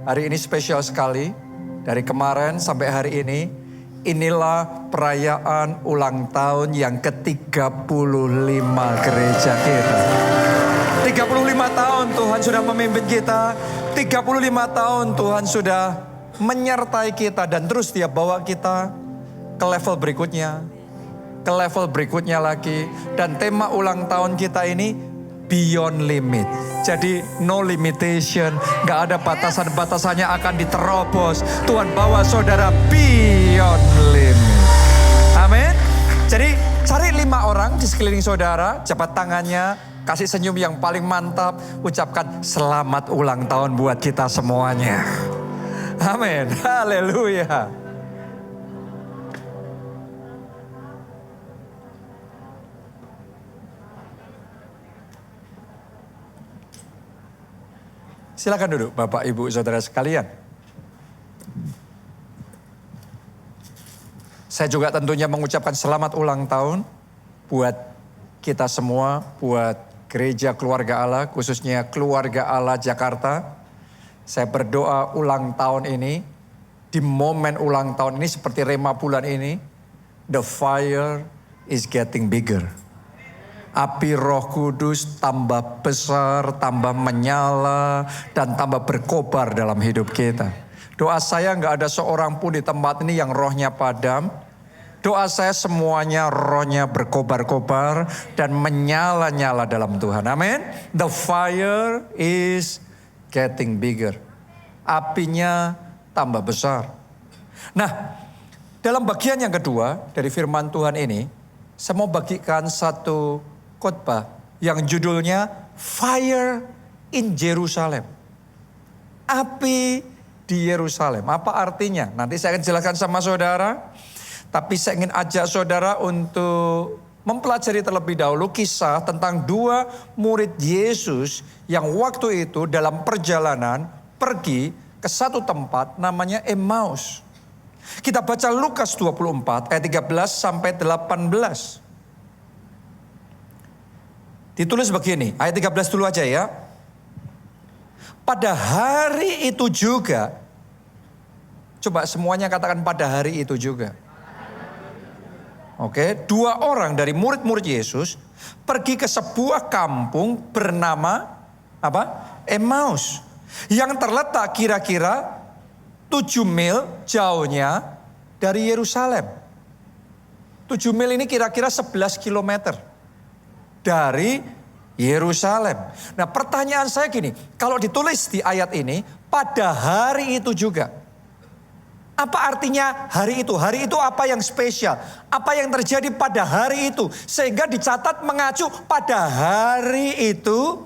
Hari ini spesial sekali. Dari kemarin sampai hari ini, inilah perayaan ulang tahun yang ke-35 gereja kita. 35 tahun Tuhan sudah memimpin kita. 35 tahun Tuhan sudah menyertai kita dan terus Dia bawa kita ke level berikutnya. Ke level berikutnya lagi. Dan tema ulang tahun kita ini beyond limit. Jadi no limitation. Gak ada batasan-batasannya akan diterobos. Tuhan bawa saudara beyond limit. Amin. Jadi cari 5 orang di sekeliling saudara. Jabat tangannya. Kasih senyum yang paling mantap. Ucapkan selamat ulang tahun buat kita semuanya. Amin. Haleluya. Silakan duduk Bapak Ibu Saudara sekalian. Saya juga tentunya mengucapkan selamat ulang tahun buat kita semua, buat Gereja Keluarga Allah, khususnya Keluarga Allah Jakarta. Saya berdoa ulang tahun ini, di momen ulang tahun ini seperti rema bulan ini, the fire is getting bigger. Api Roh Kudus tambah besar, tambah menyala, dan tambah berkobar dalam hidup kita. Doa saya nggak ada seorang pun di tempat ini yang rohnya padam. Doa saya semuanya rohnya berkobar-kobar dan menyala-nyala dalam Tuhan. Amin. The fire is getting bigger. Apinya tambah besar. Nah, dalam bagian yang kedua dari firman Tuhan ini, saya mau bagikan satu khotbah yang judulnya Fire in Jerusalem. Api di Yerusalem. Apa artinya? Nanti saya akan jelaskan sama saudara. Tapi saya ingin ajak saudara untuk mempelajari terlebih dahulu kisah tentang 2 murid Yesus yang waktu itu dalam perjalanan pergi ke satu tempat namanya Emmaus. Kita baca Lukas 24 ayat 13 sampai 18. Ditulis begini, ayat 13 dulu aja ya. Pada hari itu juga, coba semuanya katakan pada hari itu juga. Oke, 2 orang dari murid-murid Yesus pergi ke sebuah kampung bernama Emmaus. Yang terletak kira-kira 7 mil jauhnya dari Yerusalem. 7 mil ini kira-kira 11 kilometer dari Yerusalem. Nah, pertanyaan saya gini, kalau ditulis di ayat ini, pada hari itu juga. Apa artinya hari itu? Hari itu apa yang spesial? Apa yang terjadi pada hari itu? Sehingga dicatat mengacu pada hari itu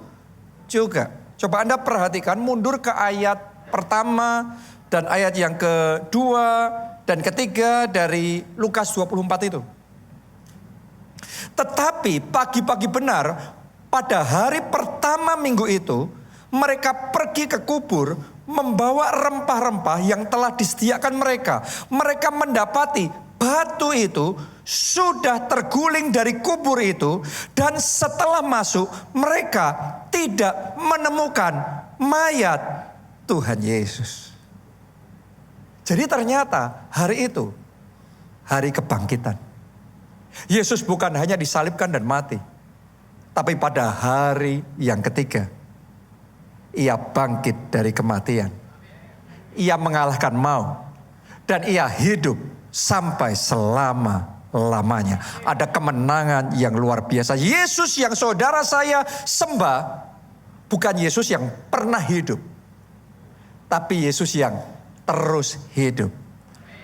juga. Coba Anda perhatikan, mundur ke ayat pertama dan ayat yang kedua dan ketiga dari Lukas 24 itu. Tetapi pagi-pagi benar pada hari pertama minggu itu mereka pergi ke kubur membawa rempah-rempah yang telah disediakan mereka. Mereka mendapati batu itu sudah terguling dari kubur itu dan setelah masuk mereka tidak menemukan mayat Tuhan Yesus. Jadi ternyata hari itu hari kebangkitan. Yesus bukan hanya disalibkan dan mati, tapi pada hari yang ketiga Ia bangkit dari kematian. Ia mengalahkan maut. Dan Ia hidup sampai selama-lamanya. Ada kemenangan yang luar biasa. Yesus yang saudara saya sembah bukan Yesus yang pernah hidup. Tapi Yesus yang terus hidup.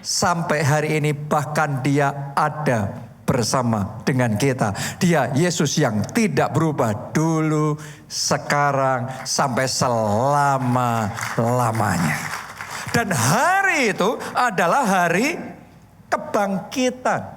Sampai hari ini bahkan Dia ada bersama dengan kita. Dia Yesus yang tidak berubah dulu, sekarang, sampai selama-lamanya. Dan hari itu adalah hari kebangkitan.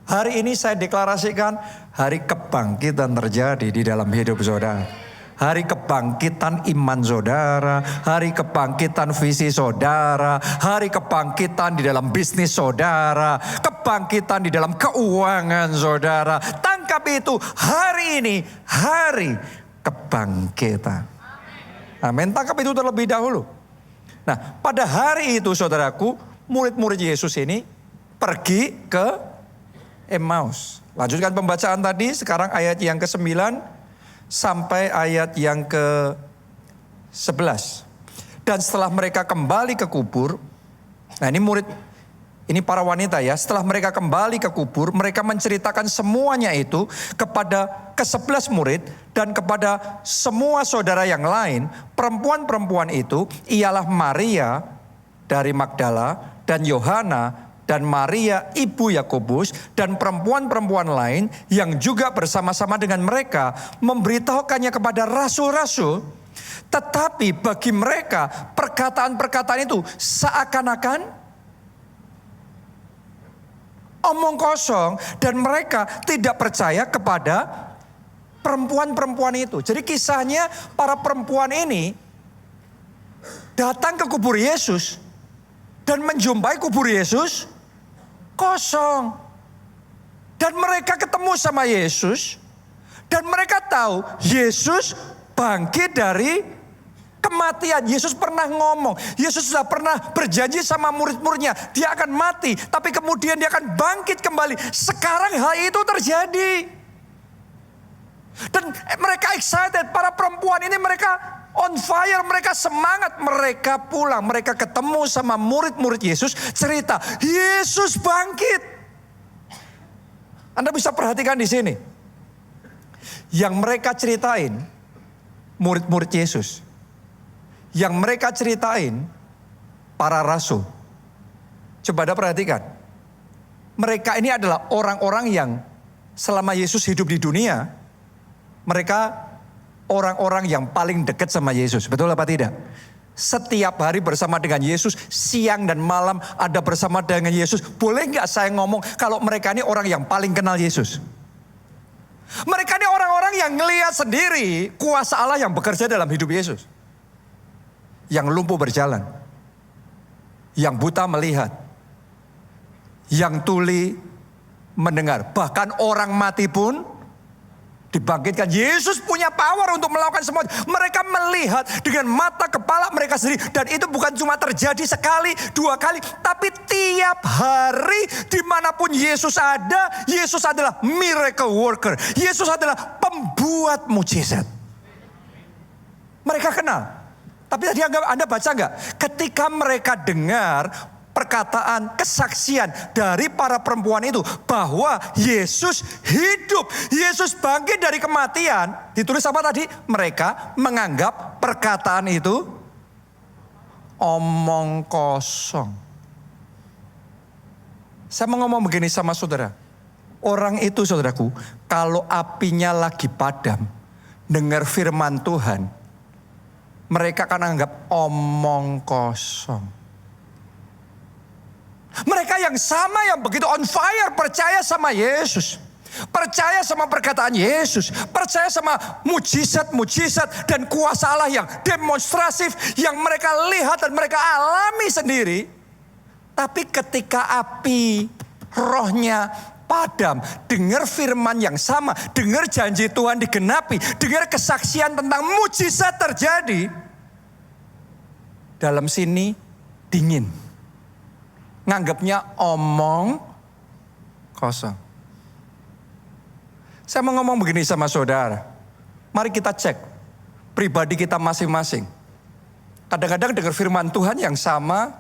Hari ini saya deklarasikan hari kebangkitan terjadi di dalam hidup saudara. Hari kebangkitan iman saudara, hari kebangkitan visi saudara, hari kebangkitan di dalam bisnis saudara, kebangkitan di dalam keuangan saudara. Tangkap itu, hari ini hari kebangkitan. Amin. Tangkap itu terlebih dahulu. Nah, pada hari itu saudaraku, murid-murid Yesus ini pergi ke Emmaus. Lanjutkan pembacaan tadi, sekarang ayat yang ke-9 sampai ayat yang ke-11. Dan setelah mereka kembali ke kubur, nah ini para wanita ya, setelah mereka kembali ke kubur, mereka menceritakan semuanya itu kepada ke-11 murid dan kepada semua saudara yang lain. Perempuan-perempuan itu ialah Maria dari Magdala dan Yohana dan Maria ibu Yakobus dan perempuan-perempuan lain yang juga bersama-sama dengan mereka memberitahukannya kepada rasul-rasul. Tetapi bagi mereka perkataan-perkataan itu seakan-akan omong kosong dan mereka tidak percaya kepada perempuan-perempuan itu. Jadi kisahnya para perempuan ini datang ke kubur Yesus dan menjumpai kubur Yesus kosong. Dan mereka ketemu sama Yesus dan mereka tahu Yesus bangkit dari kematian. Yesus pernah ngomong, Yesus sudah pernah berjanji sama murid-muridnya, dia akan mati, tapi kemudian dia akan bangkit kembali. Sekarang hal itu terjadi. Dan mereka excited, para perempuan ini mereka on fire, mereka semangat, mereka pulang, mereka ketemu sama murid-murid Yesus, cerita, Yesus bangkit. Anda bisa perhatikan di sini. Yang mereka ceritain, murid-murid Yesus. Yang mereka ceritain para rasul. Coba Anda perhatikan. Mereka ini adalah orang-orang yang selama Yesus hidup di dunia, mereka orang-orang yang paling dekat sama Yesus. Betul apa tidak? Setiap hari bersama dengan Yesus, siang dan malam ada bersama dengan Yesus. Boleh nggak saya ngomong kalau mereka ini orang yang paling kenal Yesus? Mereka ini orang-orang yang ngelihat sendiri kuasa Allah yang bekerja dalam hidup Yesus. Yang lumpuh berjalan, yang buta melihat, yang tuli mendengar, bahkan orang mati pun dibangkitkan. Yesus punya power untuk melakukan semua. Mereka melihat dengan mata kepala mereka sendiri. Dan itu bukan cuma terjadi sekali, dua kali. Tapi tiap hari dimanapun Yesus ada, Yesus adalah miracle worker. Yesus adalah pembuat mujizat. Mereka kenal. Tapi tadi Anda baca nggak? Ketika mereka dengar perkataan kesaksian dari para perempuan itu bahwa Yesus hidup, Yesus bangkit dari kematian, ditulis apa tadi? Mereka menganggap perkataan itu omong kosong. Saya mau ngomong begini sama saudara. Orang itu saudaraku, kalau apinya lagi padam, dengar firman Tuhan, mereka akan anggap omong kosong. Mereka yang sama yang begitu on fire percaya sama Yesus. Percaya sama perkataan Yesus. Percaya sama mujizat-mujizat dan kuasa Allah yang demonstrasif. Yang mereka lihat dan mereka alami sendiri. Tapi ketika api rohnya padam. Dengar firman yang sama. Dengar janji Tuhan digenapi. Dengar kesaksian tentang mujizat terjadi. Dalam sini dingin. Nganggapnya omong kosong. Saya mau ngomong begini sama saudara. Mari kita cek pribadi kita masing-masing. Kadang-kadang dengar firman Tuhan yang sama,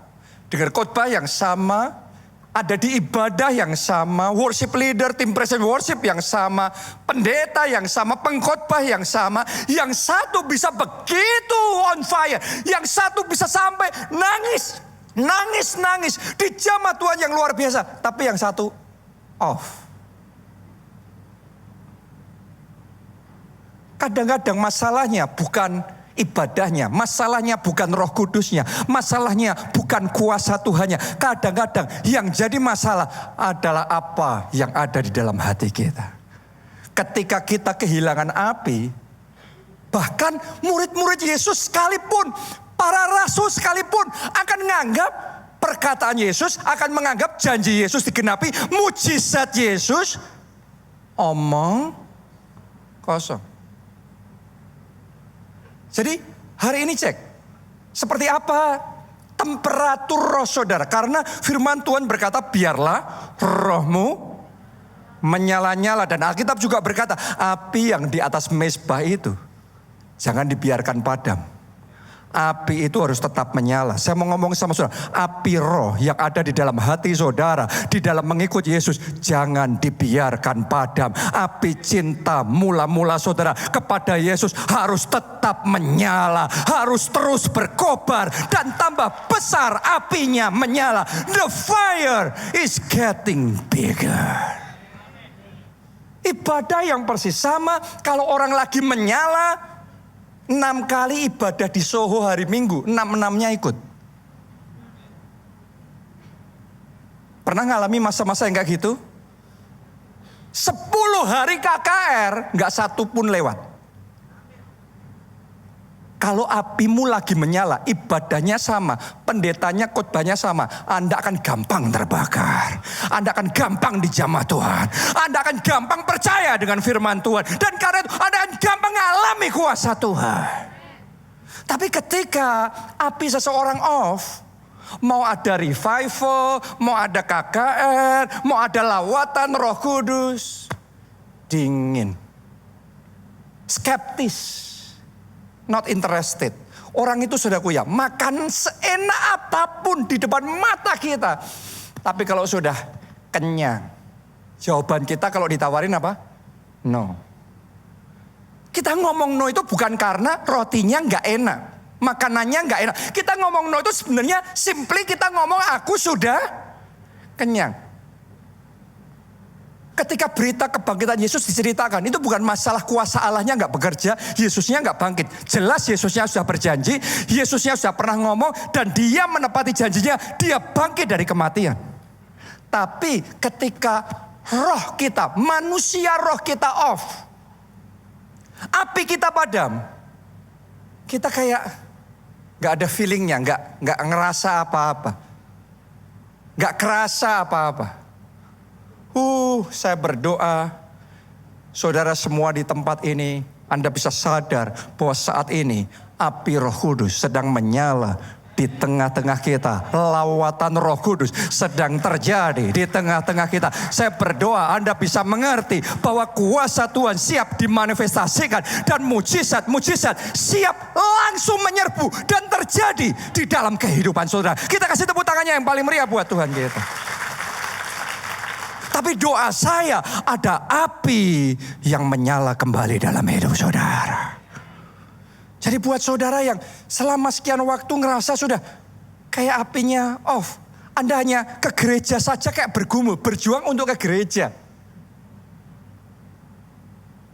dengar khotbah yang sama, ada di ibadah yang sama, worship leader, tim present worship yang sama, pendeta yang sama, pengkhotbah yang sama. Yang satu bisa begitu on fire, yang satu bisa sampai nangis di jamaah Tuhan yang luar biasa. Tapi yang satu off. Kadang-kadang masalahnya bukan ibadahnya, masalahnya bukan Roh Kudusnya, masalahnya bukan kuasa Tuhannya. Kadang-kadang yang jadi masalah adalah apa yang ada di dalam hati kita. Ketika kita kehilangan api, bahkan murid-murid Yesus sekalipun, para rasul sekalipun akan menganggap perkataan Yesus, akan menganggap janji Yesus digenapi, mujizat Yesus omong kosong. Jadi hari ini cek, seperti apa temperatur roh saudara. Karena firman Tuhan berkata, biarlah rohmu menyala-nyala. Dan Alkitab juga berkata, api yang di atas mezbah itu jangan dibiarkan padam. Api itu harus tetap menyala. Saya mau ngomong sama saudara, api roh yang ada di dalam hati saudara, di dalam mengikut Yesus, jangan dibiarkan padam. Api cinta mula-mula saudara kepada Yesus harus tetap menyala, harus terus berkobar dan tambah besar apinya menyala. The fire is getting bigger. Ibadah yang persis sama, kalau orang lagi menyala, 6 kali ibadah di Soho hari Minggu, 6-6-nya ikut. Pernah ngalami masa-masa yang kayak gitu? 10 hari KKR, gak satu pun lewat. Kalau apimu lagi menyala, ibadahnya sama, pendetanya khotbahnya sama, Anda akan gampang terbakar. Anda akan gampang dijamah Tuhan. Anda akan gampang percaya dengan firman Tuhan. Dan karena itu Anda akan gampang mengalami kuasa Tuhan. Tapi ketika api seseorang off, mau ada revival, mau ada KKR, mau ada lawatan Roh Kudus, dingin, skeptis. Not interested. Orang itu sudah kuya, makan seenak apapun di depan mata kita. Tapi kalau sudah kenyang, jawaban kita kalau ditawarin apa? No. Kita ngomong no itu bukan karena rotinya nggak enak, makanannya nggak enak. Kita ngomong no itu sebenarnya simply kita ngomong aku sudah kenyang. Ketika berita kebangkitan Yesus diceritakan, itu bukan masalah kuasa Allahnya nggak bekerja, Yesusnya nggak bangkit. Jelas Yesusnya sudah berjanji, Yesusnya sudah pernah ngomong, dan dia menepati janjinya, dia bangkit dari kematian. Tapi ketika roh kita, manusia roh kita off, api kita padam, kita kayak nggak ada feelingnya, nggak ngerasa apa-apa, nggak kerasa apa-apa. Saya berdoa, saudara semua di tempat ini, Anda bisa sadar bahwa saat ini api Roh Kudus sedang menyala di tengah-tengah kita. Lawatan Roh Kudus sedang terjadi di tengah-tengah kita. Saya berdoa Anda bisa mengerti bahwa kuasa Tuhan siap dimanifestasikan dan mujizat-mujizat siap langsung menyerbu dan terjadi di dalam kehidupan saudara. Kita kasih tepuk tangannya yang paling meriah buat Tuhan kita. Tapi doa saya ada api yang menyala kembali dalam hidup saudara. Jadi buat saudara yang selama sekian waktu ngerasa sudah kayak apinya off. Anda hanya ke gereja saja kayak bergumul, berjuang untuk ke gereja.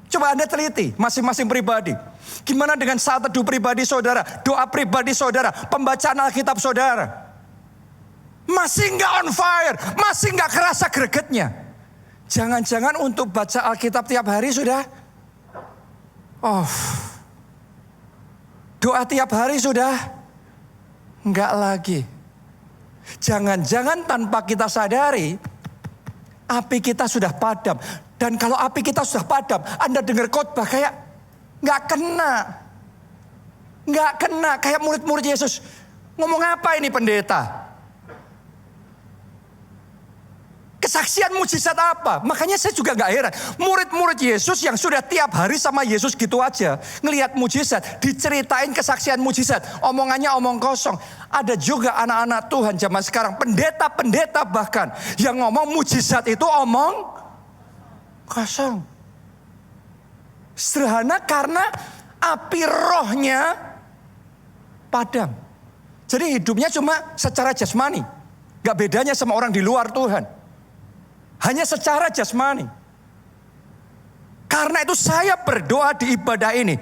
Coba Anda teliti masing-masing pribadi. Gimana dengan saat teduh pribadi saudara, doa pribadi saudara, pembacaan Alkitab saudara. Masih nggak on fire, masih nggak kerasa gregetnya. Jangan-jangan untuk baca Alkitab tiap hari sudah off. Doa tiap hari sudah nggak lagi. Jangan-jangan tanpa kita sadari, api kita sudah padam. Dan kalau api kita sudah padam, Anda dengar khotbah kayak nggak kena. Nggak kena, kayak murid-murid Yesus. Ngomong apa ini pendeta? Kesaksian mujizat apa? Makanya saya juga gak heran. Murid-murid Yesus yang sudah tiap hari sama Yesus gitu aja. Ngelihat mujizat, diceritain kesaksian mujizat. Omongannya omong kosong. Ada juga anak-anak Tuhan zaman sekarang. Pendeta-pendeta bahkan. Yang ngomong mujizat itu omong kosong. Sederhana karena api rohnya padam. Jadi hidupnya cuma secara jasmani. Gak bedanya sama orang di luar Tuhan. Hanya secara jasmani. Karena itu saya berdoa di ibadah ini.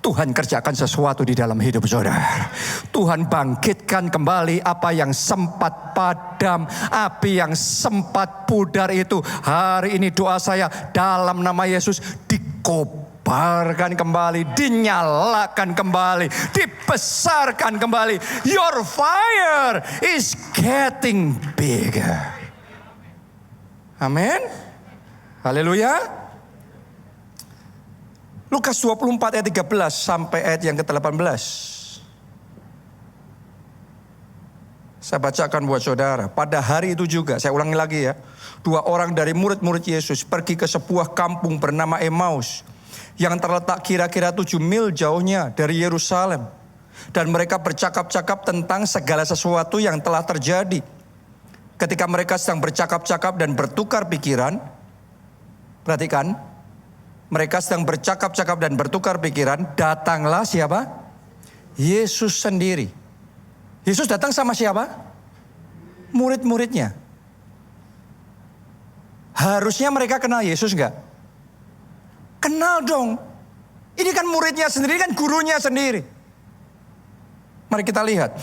Tuhan kerjakan sesuatu di dalam hidup saudara. Tuhan bangkitkan kembali apa yang sempat padam. Api yang sempat pudar itu. Hari ini doa saya dalam nama Yesus dikobarkan kembali. Dinyalakan kembali. Dibesarkan kembali. Your fire is getting bigger. Amin. Haleluya. Lukas 24 ayat 13 sampai ayat yang ke-18. Saya bacakan buat saudara. Pada hari itu juga, saya ulangi lagi ya. 2 orang dari murid-murid Yesus pergi ke sebuah kampung bernama Emmaus, yang terletak kira-kira 7 mil jauhnya dari Yerusalem. Dan mereka bercakap-cakap tentang segala sesuatu yang telah terjadi. Ketika mereka sedang bercakap-cakap dan bertukar pikiran, perhatikan, mereka sedang bercakap-cakap dan bertukar pikiran, datanglah siapa? Yesus sendiri. Yesus datang sama siapa? Murid-muridnya. Harusnya mereka kenal Yesus enggak? Kenal dong. Ini kan muridnya sendiri, kan gurunya sendiri. Mari kita lihat.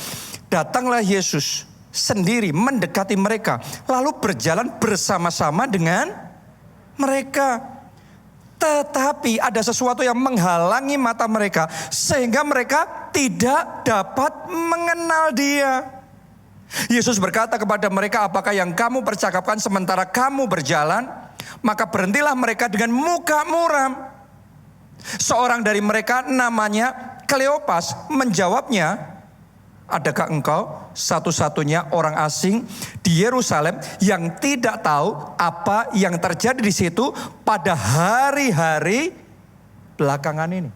Datanglah Yesus sendiri mendekati mereka, lalu berjalan bersama-sama dengan mereka. Tetapi ada sesuatu yang menghalangi mata mereka, sehingga mereka tidak dapat mengenal Dia. Yesus berkata kepada mereka, apakah yang kamu percakapkan sementara kamu berjalan? Maka berhentilah mereka dengan muka muram. Seorang dari mereka namanya Kleopas menjawabnya, adakah engkau satu-satunya orang asing di Yerusalem yang tidak tahu apa yang terjadi di situ pada hari-hari belakangan ini?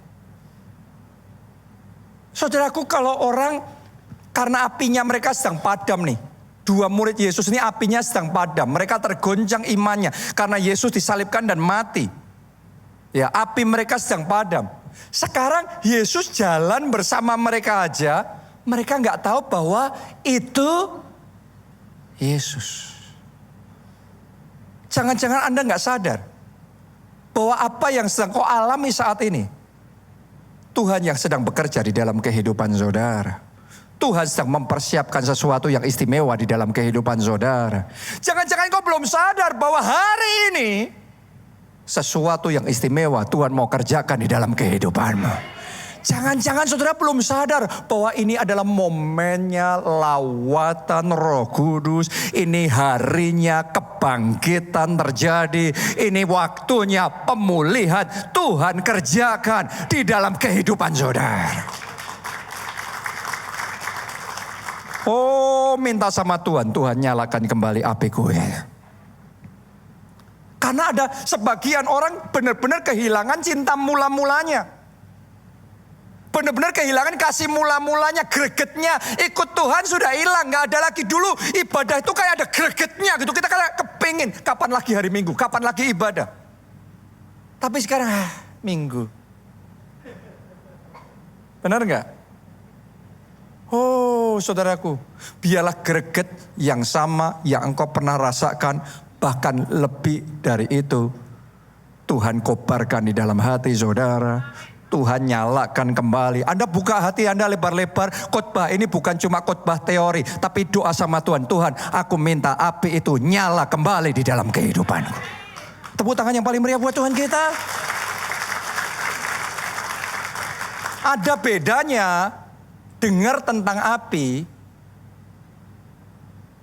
Saudaraku, kalau orang karena apinya mereka sedang padam nih. 2 murid Yesus ini apinya sedang padam. Mereka tergoncang imannya karena Yesus disalibkan dan mati. Ya, api mereka sedang padam. Sekarang Yesus jalan bersama mereka aja, mereka nggak tahu bahwa itu Yesus. Jangan-jangan Anda nggak sadar bahwa apa yang sedang kau alami saat ini, Tuhan yang sedang bekerja di dalam kehidupan saudara. Tuhan sedang mempersiapkan sesuatu yang istimewa di dalam kehidupan saudara. Jangan-jangan kau belum sadar bahwa hari ini sesuatu yang istimewa Tuhan mau kerjakan di dalam kehidupanmu. Jangan-jangan saudara belum sadar bahwa ini adalah momennya lawatan Roh Kudus. Ini harinya kebangkitan terjadi. Ini waktunya pemulihan Tuhan kerjakan di dalam kehidupan saudara. Oh, minta sama Tuhan, Tuhan nyalakan kembali api gue. Karena ada sebagian orang benar-benar kehilangan cinta mula-mulanya. Benar-benar kehilangan kasih mula-mulanya, gregetnya. Ikut Tuhan sudah hilang, gak ada lagi. Dulu ibadah itu kayak ada gregetnya gitu. Kita kayak kepingin, kapan lagi hari Minggu, kapan lagi ibadah. Tapi sekarang, Minggu. Benar gak? Oh saudaraku, biarlah greget yang sama yang engkau pernah rasakan, bahkan lebih dari itu, Tuhan kobarkan di dalam hati saudara. Tuhan nyalakan kembali. Anda buka hati Anda lebar-lebar. Khotbah ini bukan cuma khotbah teori, tapi doa sama Tuhan. Tuhan, aku minta api itu nyala kembali di dalam kehidupanku. Tepuk tangan yang paling meriah buat Tuhan kita. Ada bedanya dengar tentang api,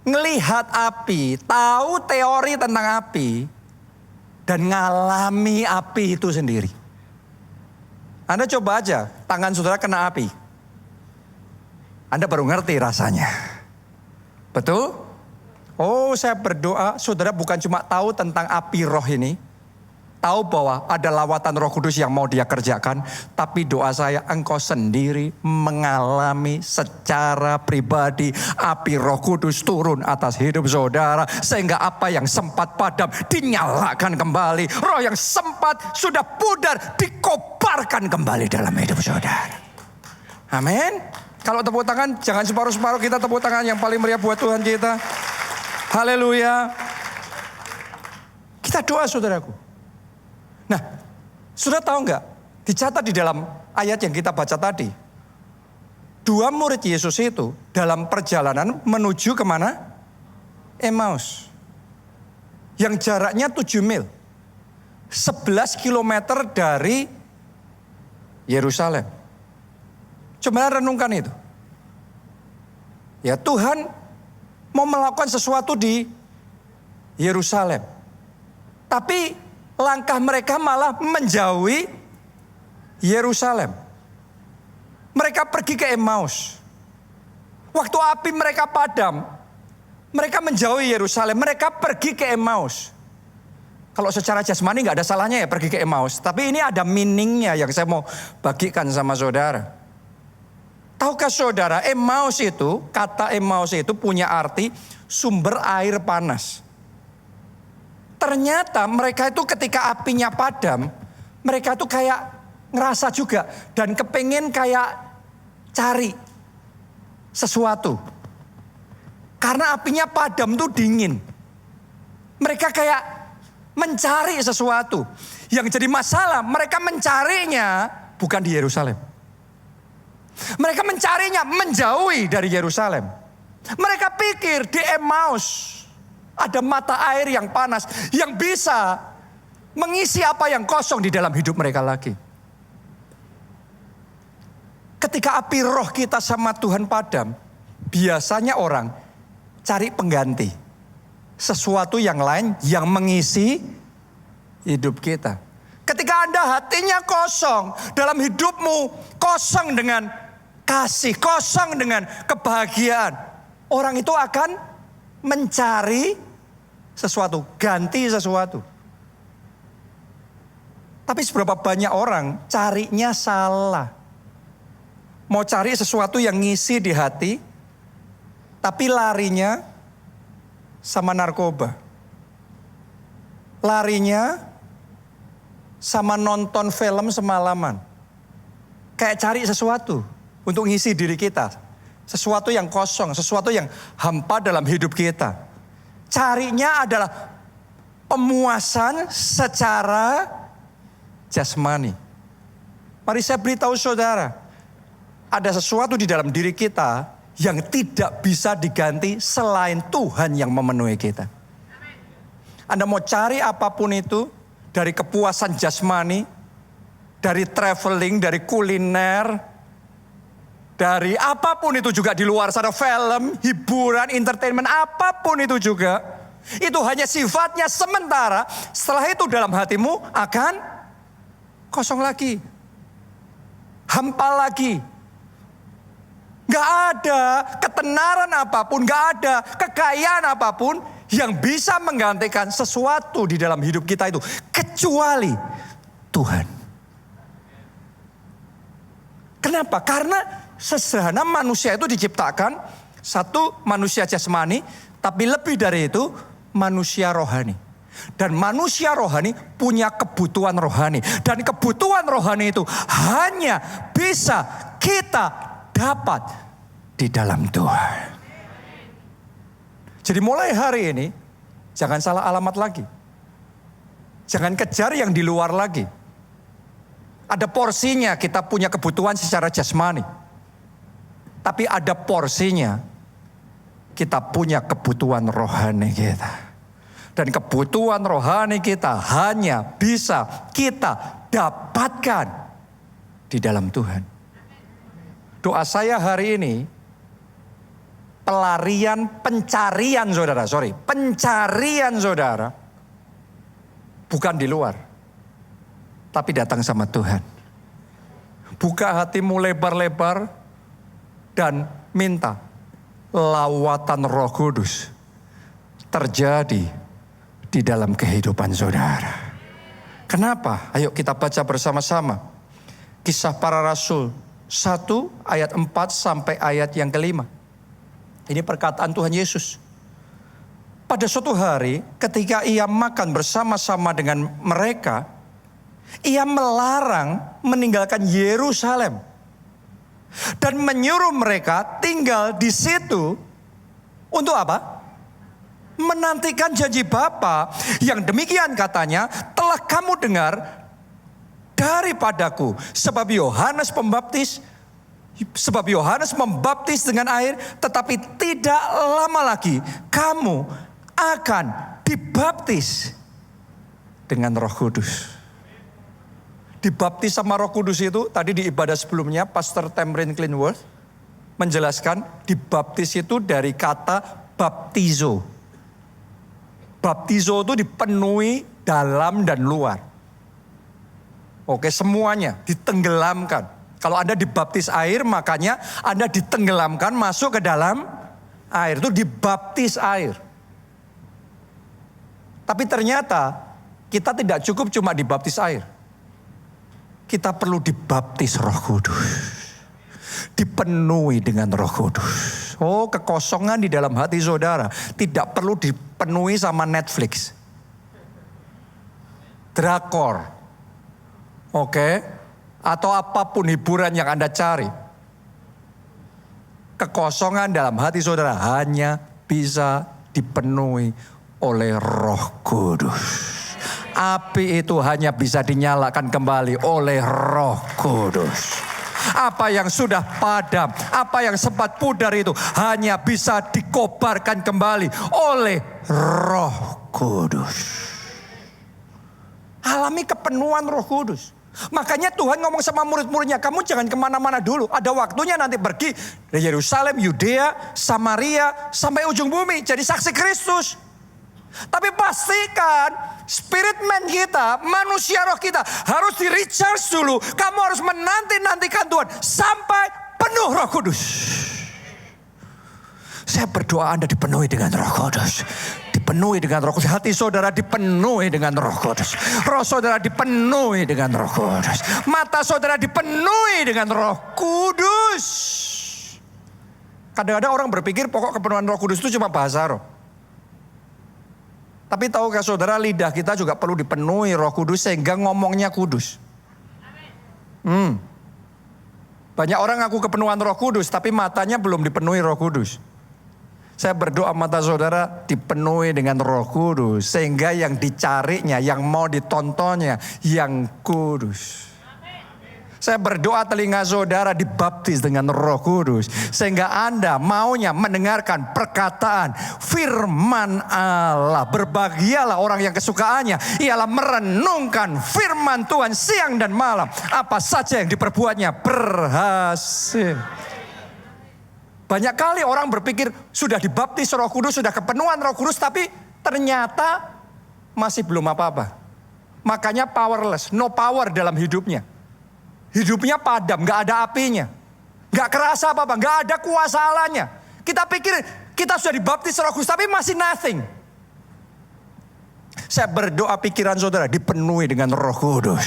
ngelihat api, tahu teori tentang api, dan ngalami api itu sendiri. Anda coba aja, tangan saudara kena api. Anda baru ngerti rasanya. Betul? Oh, saya berdoa saudara bukan cuma tahu tentang api roh ini, tahu bahwa ada lawatan Roh Kudus yang mau Dia kerjakan, tapi doa saya engkau sendiri mengalami secara pribadi api Roh Kudus turun atas hidup saudara, sehingga apa yang sempat padam dinyalakan kembali, roh yang sempat sudah pudar dikobarkan kembali dalam hidup saudara. Amin. Kalau tepuk tangan jangan separuh-separuh, kita tepuk tangan yang paling meriah buat Tuhan kita. Haleluya. Kita doa saudaraku. Nah, sudah tahu nggak? Dicatat di dalam ayat yang kita baca tadi. 2 murid Yesus itu dalam perjalanan menuju kemana? Emmaus. Yang jaraknya 7 mil. 11 kilometer dari Yerusalem. Coba renungkan itu. Ya, Tuhan mau melakukan sesuatu di Yerusalem. Tapi langkah mereka malah menjauhi Yerusalem. Mereka pergi ke Emmaus. Waktu api mereka padam, mereka menjauhi Yerusalem, mereka pergi ke Emmaus. Kalau secara jasmani nggak ada salahnya ya pergi ke Emmaus. Tapi ini ada meaningnya yang saya mau bagikan sama saudara. Tahukah saudara, Emmaus itu, kata Emmaus itu punya arti sumber air panas. Ternyata mereka itu ketika apinya padam, mereka itu kayak ngerasa juga dan kepengen kayak cari sesuatu. Karena apinya padam tuh dingin. Mereka kayak mencari sesuatu. Yang jadi masalah, mereka mencarinya bukan di Yerusalem. Mereka mencarinya menjauhi dari Yerusalem. Mereka pikir di Emmaus ada mata air yang panas yang bisa mengisi apa yang kosong di dalam hidup mereka lagi. Ketika api roh kita sama Tuhan padam, biasanya orang cari pengganti. Sesuatu yang lain yang mengisi hidup kita. Ketika Anda hatinya kosong, dalam hidupmu kosong dengan kasih, kosong dengan kebahagiaan. Orang itu akan mencari sesuatu, ganti sesuatu. Tapi seberapa banyak orang carinya salah. Mau cari sesuatu yang ngisi di hati, tapi larinya sama narkoba. Larinya sama nonton film semalaman. Kayak cari sesuatu untuk ngisi diri kita. Sesuatu yang kosong, sesuatu yang hampa dalam hidup kita. Carinya adalah pemuasan secara jasmani. Mari saya beritahu saudara, ada sesuatu di dalam diri kita yang tidak bisa diganti selain Tuhan yang memenuhi kita. Anda mau cari apapun itu, dari kepuasan jasmani, dari traveling, dari kuliner, dari apapun itu juga di luar sana, film, hiburan, entertainment, apapun itu juga. Itu hanya sifatnya sementara, setelah itu dalam hatimu akan kosong lagi. Hampa lagi. Gak ada ketenaran apapun, gak ada kekayaan apapun yang bisa menggantikan sesuatu di dalam hidup kita itu. Kecuali Tuhan. Kenapa? Karena sesederhana manusia itu diciptakan, satu manusia jasmani, tapi lebih dari itu manusia rohani. Dan manusia rohani punya kebutuhan rohani. Dan kebutuhan rohani itu hanya bisa kita dapat di dalam Tuhan. Jadi mulai hari ini, jangan salah alamat lagi. Jangan kejar yang di luar lagi. Ada porsinya kita punya kebutuhan secara jasmani. Tapi ada porsinya kita punya kebutuhan rohani kita. Dan kebutuhan rohani kita hanya bisa kita dapatkan di dalam Tuhan. Doa saya hari ini, pencarian saudara, bukan di luar, tapi datang sama Tuhan. Buka hatimu lebar-lebar dan minta lawatan Roh Kudus terjadi di dalam kehidupan saudara. Kenapa? Ayo kita baca bersama-sama. Kisah Para Rasul 1 ayat 4 sampai ayat yang ke-5. Ini perkataan Tuhan Yesus. Pada suatu hari ketika ia makan bersama-sama dengan mereka, ia melarang meninggalkan Yerusalem. Dan menyuruh mereka tinggal di situ untuk apa? Menantikan janji Bapa yang demikian katanya telah kamu dengar daripadaku, sebab Yohanes membaptis dengan air, tetapi tidak lama lagi kamu akan dibaptis dengan Roh Kudus. Dibaptis sama Roh Kudus itu tadi di ibadah sebelumnya Pastor Tamrin Cleanworth menjelaskan dibaptis itu dari kata baptizo. Baptizo itu dipenuhi dalam dan luar. Oke, semuanya ditenggelamkan. Kalau Anda dibaptis air, makanya Anda ditenggelamkan masuk ke dalam air. Itu dibaptis air. Tapi ternyata kita tidak cukup cuma dibaptis air. Kita perlu dibaptis Roh Kudus. Dipenuhi dengan Roh Kudus. Oh, kekosongan di dalam hati saudara tidak perlu dipenuhi sama Netflix, drakor, oke, atau apapun hiburan yang Anda cari. Kekosongan dalam hati saudara hanya bisa dipenuhi oleh Roh Kudus. Api itu hanya bisa dinyalakan kembali oleh Roh Kudus. Apa yang sudah padam, apa yang sempat pudar itu hanya bisa dikobarkan kembali oleh Roh Kudus. Alami kepenuhan Roh Kudus. Makanya Tuhan ngomong sama murid-muridnya, kamu jangan kemana-mana dulu. Ada waktunya nanti pergi dari Yerusalem, Yudea, Samaria, sampai ujung bumi. Jadi saksi Kristus. Tapi pastikan spirit man kita, manusia roh kita harus di recharge dulu. Kamu harus menanti-nantikan Tuhan sampai penuh Roh Kudus. Saya berdoa Anda dipenuhi dengan Roh Kudus. Dipenuhi dengan Roh Kudus. Hati saudara dipenuhi dengan Roh Kudus. Roh saudara dipenuhi dengan Roh Kudus. Mata saudara dipenuhi dengan Roh Kudus. Kadang-kadang orang berpikir pokok kepenuhan Roh Kudus itu cuma bahasa roh. Tapi tahukah saudara, lidah kita juga perlu dipenuhi Roh Kudus sehingga ngomongnya kudus. Banyak orang ngaku kepenuhan Roh Kudus tapi matanya belum dipenuhi Roh Kudus. Saya berdoa mata saudara dipenuhi dengan Roh Kudus sehingga yang dicarinya, yang mau ditontonnya, yang kudus. Saya berdoa telinga saudara dibaptis dengan Roh Kudus. Sehingga Anda maunya mendengarkan perkataan firman Allah. Berbahagialah orang yang kesukaannya ialah merenungkan firman Tuhan siang dan malam. Apa saja yang diperbuatnya berhasil. Banyak kali orang berpikir sudah dibaptis Roh Kudus, sudah kepenuhan Roh Kudus, tapi ternyata masih belum apa-apa. Makanya powerless, no power dalam hidupnya. Hidupnya padam, gak ada apinya. Gak kerasa apa-apa, gak ada kuasa Allahnya. Kita pikir kita sudah dibaptis Roh Kudus tapi masih nothing. Saya berdoa pikiran saudara dipenuhi dengan Roh Kudus.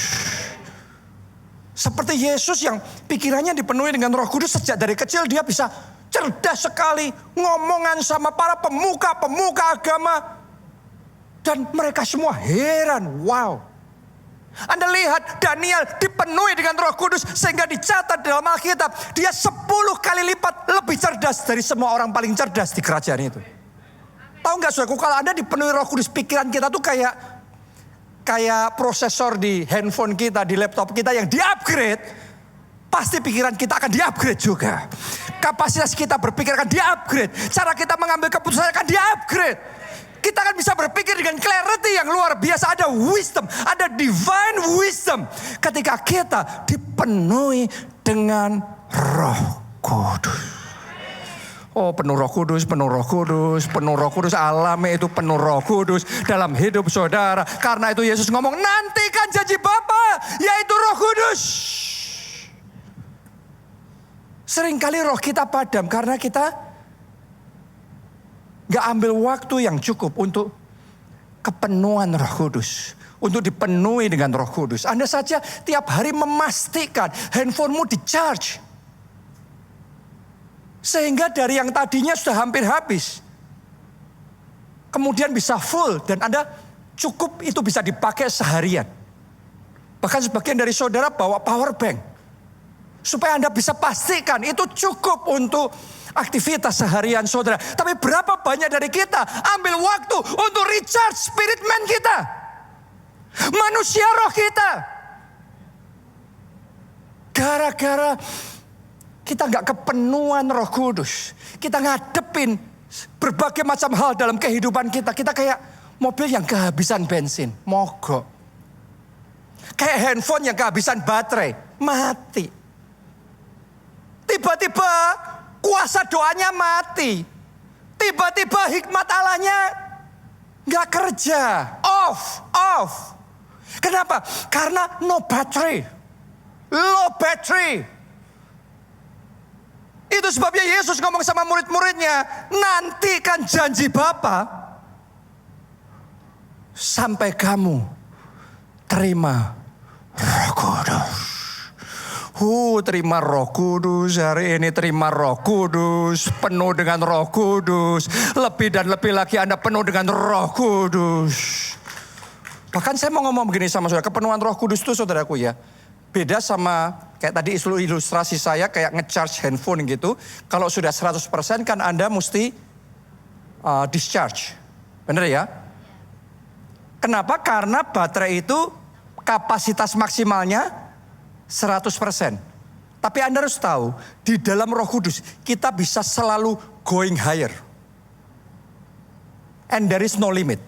Seperti Yesus yang pikirannya dipenuhi dengan Roh Kudus sejak dari kecil dia bisa cerdas sekali. Ngomongan sama para pemuka-pemuka agama. Dan mereka semua heran, wow. Anda lihat Daniel dipenuhi dengan Roh Kudus sehingga dicatat dalam Alkitab dia 10 kali lipat lebih cerdas dari semua orang paling cerdas di kerajaan itu. Tahu nggak saudaraku, kalau Anda dipenuhi Roh Kudus, pikiran kita tuh kayak prosesor di handphone kita, di laptop kita yang di-upgrade. Pasti pikiran kita akan di-upgrade juga. Kapasitas kita berpikir akan di-upgrade. Cara kita mengambil keputusan akan di-upgrade. Kita akan bisa berpikir dengan clarity yang luar biasa. Ada wisdom, ada divine wisdom. Ketika kita dipenuhi dengan Roh Kudus. Oh, penuh Roh Kudus, penuh Roh Kudus, penuh Roh Kudus. Alami itu penuh Roh Kudus dalam hidup saudara. Karena itu Yesus ngomong, nantikan janji Bapa, yaitu Roh Kudus. Seringkali roh kita padam karena kita gak ambil waktu yang cukup untuk kepenuhan Roh Kudus. Untuk dipenuhi dengan Roh Kudus. Anda saja tiap hari memastikan handphonemu di-charge. Sehingga dari yang tadinya sudah hampir habis. Kemudian bisa full dan Anda cukup itu bisa dipakai seharian. Bahkan sebagian dari saudara bawa power bank. Supaya Anda bisa pastikan itu cukup untuk aktivitas seharian saudara. Tapi berapa banyak dari kita ambil waktu untuk recharge spirit man kita. Manusia roh kita. Gara-gara kita gak kepenuhan Roh Kudus. Kita ngadepin berbagai macam hal dalam kehidupan kita. Kita kayak mobil yang kehabisan bensin. Mogok. Kayak handphone yang kehabisan baterai. Mati. Tiba-tiba kuasa doanya mati. Tiba-tiba hikmat Allahnya gak kerja. Off. Kenapa? Karena no battery. Low battery. Itu sebabnya Yesus ngomong sama murid-muridnya, nantikan janji Bapa sampai kamu terima Roh Kudus. Terima Roh Kudus hari ini, terima Roh Kudus, penuh dengan Roh Kudus. Lebih dan lebih lagi Anda penuh dengan Roh Kudus. Bahkan saya mau ngomong begini sama saudara, kepenuhan Roh Kudus itu saudaraku ya, beda sama kayak tadi ilustrasi saya kayak ngecharge handphone gitu. Kalau sudah 100% kan Anda mesti discharge. Benar ya? Kenapa? Karena baterai itu kapasitas maksimalnya 100%. Tapi Anda harus tahu, di dalam Roh Kudus kita bisa selalu going higher. And there is no limit.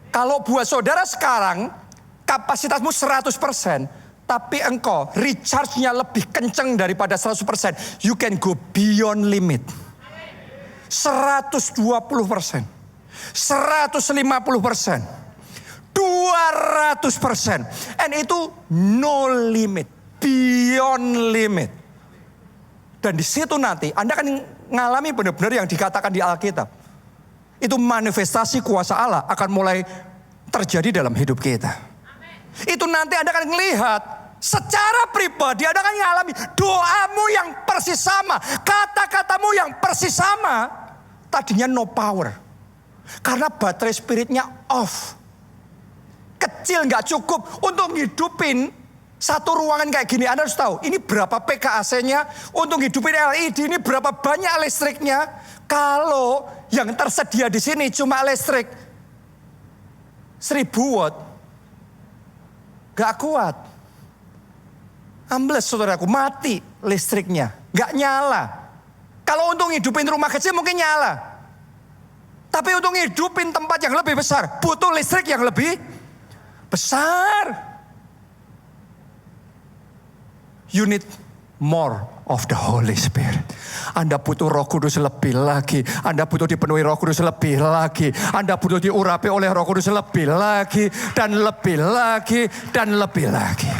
Kalau buat saudara sekarang kapasitasmu 100%, tapi engkau recharge-nya lebih kenceng daripada 100%. You can go beyond limit. 120%, 150%, 200%. And itu no limit, beyond limit. Dan di situ nanti Anda akan mengalami benar-benar yang dikatakan di Alkitab. Itu manifestasi kuasa Allah akan mulai terjadi dalam hidup kita. Itu nanti Anda akan melihat secara pribadi Anda akan mengalami doamu yang persis sama, kata-katamu yang persis sama. Tadinya no power, karena baterai spiritnya off. Kecil gak cukup untuk ngidupin satu ruangan kayak gini. Anda harus tahu ini berapa PKAC-nya untuk ngidupin LED, ini berapa banyak listriknya. Kalau yang tersedia di sini cuma listrik 1000 watt, gak kuat. Ambles saudaraku, mati listriknya, gak nyala. Kalau untuk ngidupin rumah kecil mungkin nyala. Tapi untuk ngidupin tempat yang lebih besar, butuh listrik yang lebih besar. You need more of the Holy Spirit. Anda butuh Roh Kudus lebih lagi. Anda butuh dipenuhi Roh Kudus lebih lagi. Anda butuh diurapi oleh Roh Kudus lebih lagi. Dan lebih lagi. Dan lebih lagi.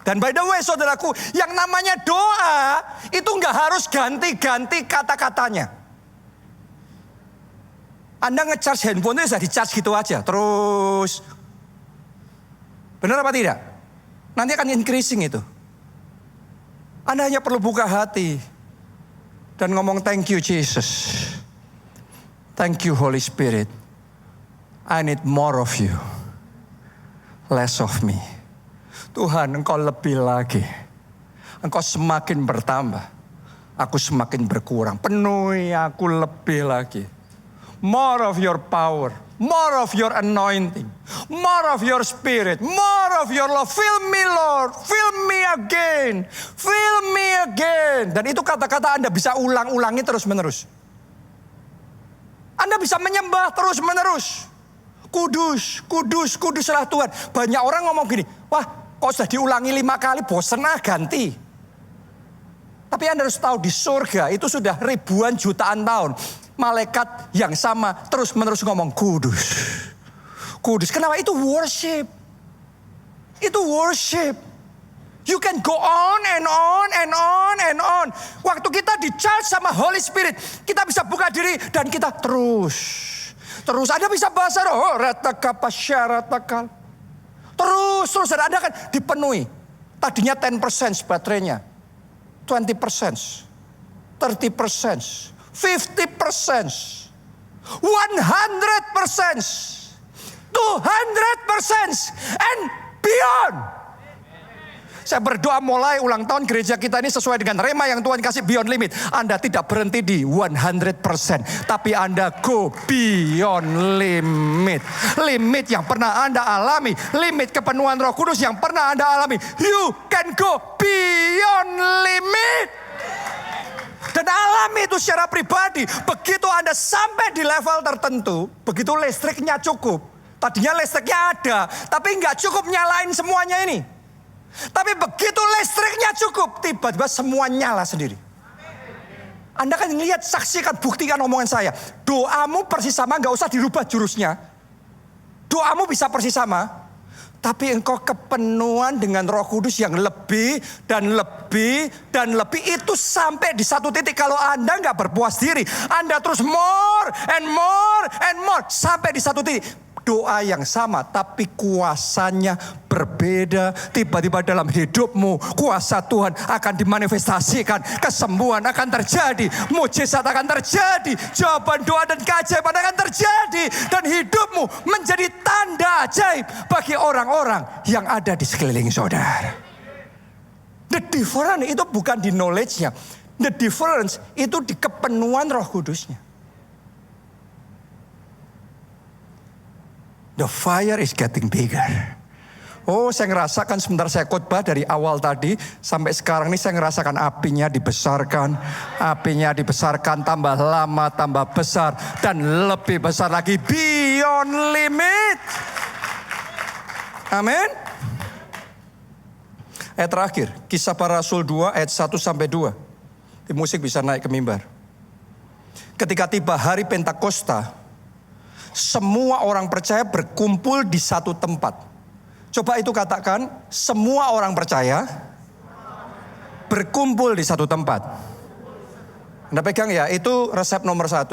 Dan by the way saudaraku, yang namanya doa itu gak harus ganti-ganti kata-katanya. Anda ngecharge handphone itu bisa dicharge gitu aja. Terus. Benar apa tidak? Nanti akan increasing itu. Anda hanya perlu buka hati. Dan ngomong thank you Jesus. Thank you Holy Spirit. I need more of you. Less of me. Tuhan, Engkau lebih lagi. Engkau semakin bertambah. Aku semakin berkurang. Penuhi aku lebih lagi. More of your power. More of your anointing. More of your spirit. More of your love. Fill me Lord. Fill me again. Fill me again. Dan itu kata-kata Anda bisa ulang-ulangi terus-menerus. Anda bisa menyembah terus-menerus. Kudus, kudus, kuduslah Tuhan. Banyak orang ngomong gini, wah kok sudah diulangi 5 kali, bosen ganti. Tapi Anda harus tahu di surga itu sudah ribuan jutaan tahun. Malaikat yang sama terus-menerus ngomong kudus. Kudus. Kenapa? Itu worship. Itu worship. You can go on and on and on and on. Waktu kita di-charge sama Holy Spirit, kita bisa buka diri dan kita terus. Anda bisa bahasa roh. Terus Anda akan dipenuhi. Tadinya 10% baterainya. 20%. 30%. 50%. 100%. 200%. And beyond. Saya berdoa mulai ulang tahun gereja kita ini sesuai dengan rema yang Tuhan kasih beyond limit. Anda tidak berhenti di 100%. Tapi Anda go beyond limit. Limit yang pernah Anda alami. Limit kepenuhan Roh Kudus yang pernah Anda alami. You can go beyond limit. Dan alami itu secara pribadi. Begitu Anda sampai di level tertentu. Begitu listriknya cukup. Tadinya listriknya ada. Tapi nggak cukup nyalain semuanya ini. Tapi begitu listriknya cukup, tiba-tiba semua nyala sendiri. Anda kan lihat, saksikan, buktikan omongan saya. Doamu persis sama, gak usah dirubah jurusnya. Doamu bisa persis sama. Tapi engkau kepenuhan dengan Roh Kudus yang lebih dan lebih dan lebih. Itu sampai di satu titik kalau Anda nggak berpuas diri, Anda terus more and more and more. Sampai di satu titik. Doa yang sama tapi kuasanya berbeda. Tiba-tiba dalam hidupmu kuasa Tuhan akan dimanifestasikan. Kesembuhan akan terjadi. Mujizat akan terjadi. Jawaban doa dan keajaiban akan terjadi. Dan hidupmu menjadi tanda ajaib bagi orang-orang yang ada di sekeliling saudara. The difference itu bukan di knowledge-nya. The difference itu di kepenuhan Roh Kudusnya. The fire is getting bigger. Oh, saya ngerasakan sebentar saya khotbah dari awal tadi sampai sekarang ini saya ngerasakan apinya dibesarkan. Apinya dibesarkan tambah lama tambah besar dan lebih besar lagi, beyond limit. Amin. Ayat terakhir, Kisah Para Rasul 2 ayat 1 sampai 2. Di musik bisa naik ke mimbar. Ketika tiba hari Pentakosta, semua orang percaya berkumpul di satu tempat. Coba itu katakan, semua orang percaya berkumpul di satu tempat. Anda pegang ya, itu resep nomor 1.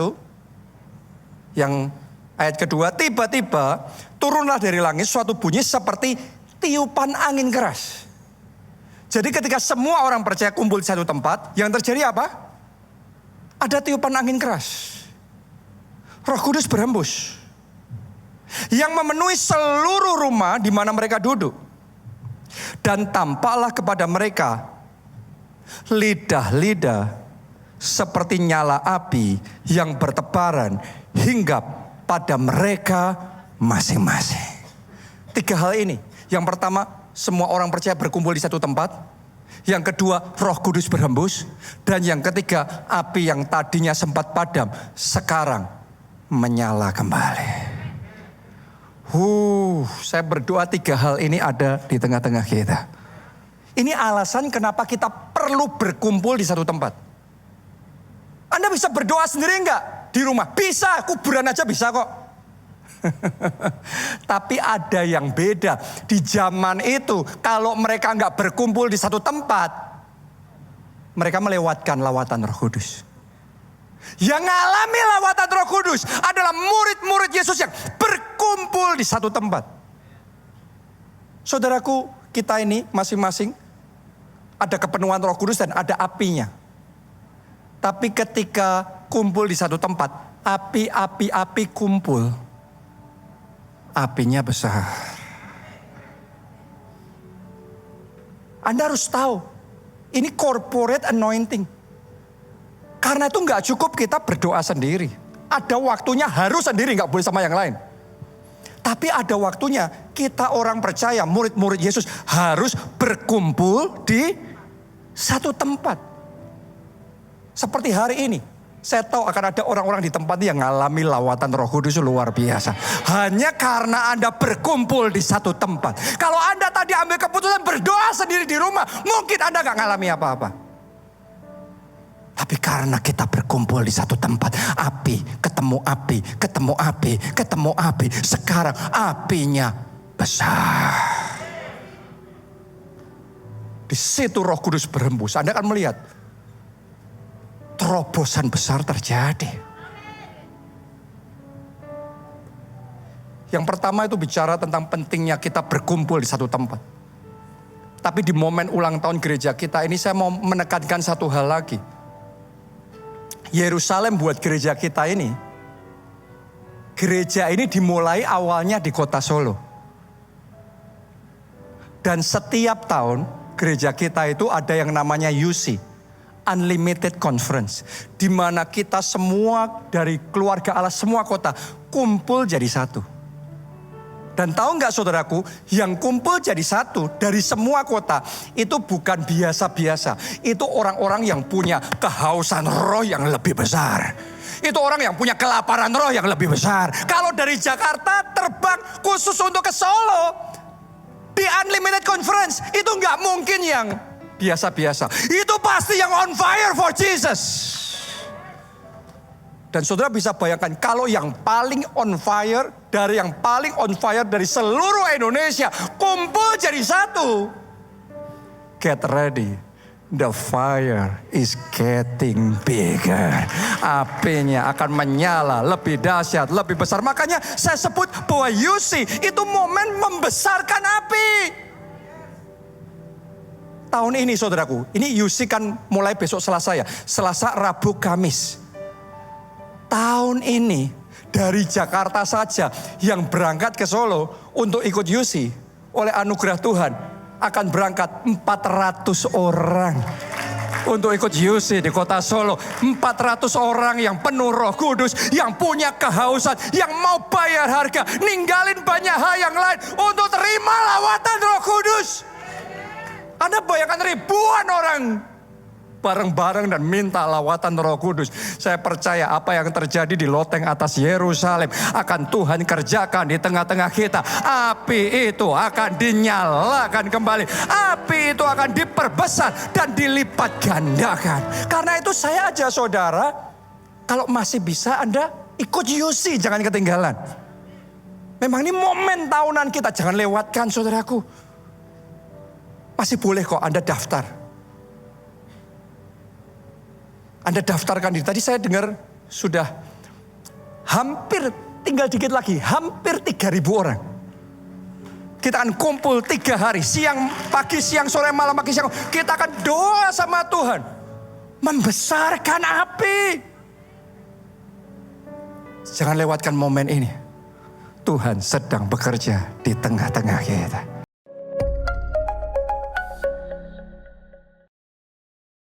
Yang ayat kedua, tiba-tiba turunlah dari langit suatu bunyi seperti tiupan angin keras. Jadi ketika semua orang percaya kumpul di satu tempat, yang terjadi apa? Ada tiupan angin keras. Roh Kudus berhembus yang memenuhi seluruh rumah di mana mereka duduk. Dan tampaklah kepada mereka lidah-lidah seperti nyala api yang bertebaran hingga pada mereka masing-masing. 3 hal ini. Yang pertama, semua orang percaya berkumpul di satu tempat. Yang kedua, Roh Kudus berhembus. Dan yang ketiga, api yang tadinya sempat padam sekarang menyala kembali. Saya berdoa 3 hal ini ada di tengah-tengah kita. Ini alasan kenapa kita perlu berkumpul di satu tempat. Anda bisa berdoa sendiri enggak di rumah? Bisa, kuburan aja bisa kok. Tapi ada yang beda. Di zaman itu kalau mereka enggak berkumpul di satu tempat, mereka melewatkan lawatan Roh Kudus. Yang mengalami lawatan Roh Kudus adalah murid-murid Yesus yang berkumpul di satu tempat. Saudaraku, kita ini masing-masing ada kepenuhan Roh Kudus dan ada apinya. Tapi ketika kumpul di satu tempat, api kumpul, apinya besar. Anda harus tahu, ini corporate anointing. Karena itu nggak cukup kita berdoa sendiri. Ada waktunya harus sendiri, nggak boleh sama yang lain. Tapi ada waktunya kita orang percaya, murid-murid Yesus harus berkumpul di satu tempat. Seperti hari ini, saya tahu akan ada orang-orang di tempat ini yang mengalami lawatan Roh Kudus luar biasa. Hanya karena Anda berkumpul di satu tempat. Kalau Anda tadi ambil keputusan berdoa sendiri di rumah, mungkin Anda nggak ngalami apa-apa. Tapi karena kita berkumpul di satu tempat, api, ketemu api, ketemu api, ketemu api. Sekarang apinya besar. Di situ Roh Kudus berhembus. Anda akan melihat terobosan besar terjadi. Yang pertama itu bicara tentang pentingnya kita berkumpul di satu tempat. Tapi di momen ulang tahun gereja kita ini saya mau menekankan satu hal lagi. Yerusalem buat gereja kita ini. Gereja ini dimulai awalnya di kota Solo. Dan setiap tahun gereja kita itu ada yang namanya UC. Unlimited Conference. Di mana kita semua dari keluarga Allah semua kota kumpul jadi satu. Dan tahu nggak saudaraku, yang kumpul jadi satu dari semua kota itu bukan biasa-biasa. Itu orang-orang yang punya kehausan roh yang lebih besar. Itu orang yang punya kelaparan roh yang lebih besar. Kalau dari Jakarta terbang khusus untuk ke Solo di Unlimited Conference, itu nggak mungkin yang biasa-biasa. Itu pasti yang on fire for Jesus. Dan saudara bisa bayangkan kalau yang paling on fire dari yang paling on fire dari seluruh Indonesia kumpul jadi satu. Get ready. The fire is getting bigger. Apinya akan menyala lebih dahsyat, lebih besar. Makanya saya sebut bahwa UC itu momen membesarkan api. Tahun ini saudaraku, ini UC kan mulai besok Selasa ya. Selasa, Rabu, Kamis. Tahun ini dari Jakarta saja yang berangkat ke Solo untuk ikut UC oleh anugerah Tuhan akan berangkat 400 orang untuk ikut UC di kota Solo. 400 orang yang penuh Roh Kudus, yang punya kehausan, yang mau bayar harga, ninggalin banyak hal yang lain untuk terima lawatan Roh Kudus. Anda bayangkan ribuan orang bareng-bareng dan minta lawatan Roh Kudus. Saya percaya apa yang terjadi di loteng atas Yerusalem akan Tuhan kerjakan di tengah-tengah kita. Api itu akan dinyalakan kembali. Api itu akan diperbesar dan dilipat gandakan. Karena itu saya ajak saudara, kalau masih bisa Anda ikut UC, jangan ketinggalan. Memang ini momen tahunan kita, jangan lewatkan saudaraku. Masih boleh kok Anda daftar. Anda daftarkan diri. Tadi saya dengar sudah hampir tinggal dikit lagi. Hampir 3.000 orang. Kita akan kumpul 3 hari. Siang, pagi, siang, sore, malam, pagi, siang. Kita akan doa sama Tuhan. Membesarkan api. Jangan lewatkan momen ini. Tuhan sedang bekerja di tengah-tengah kita.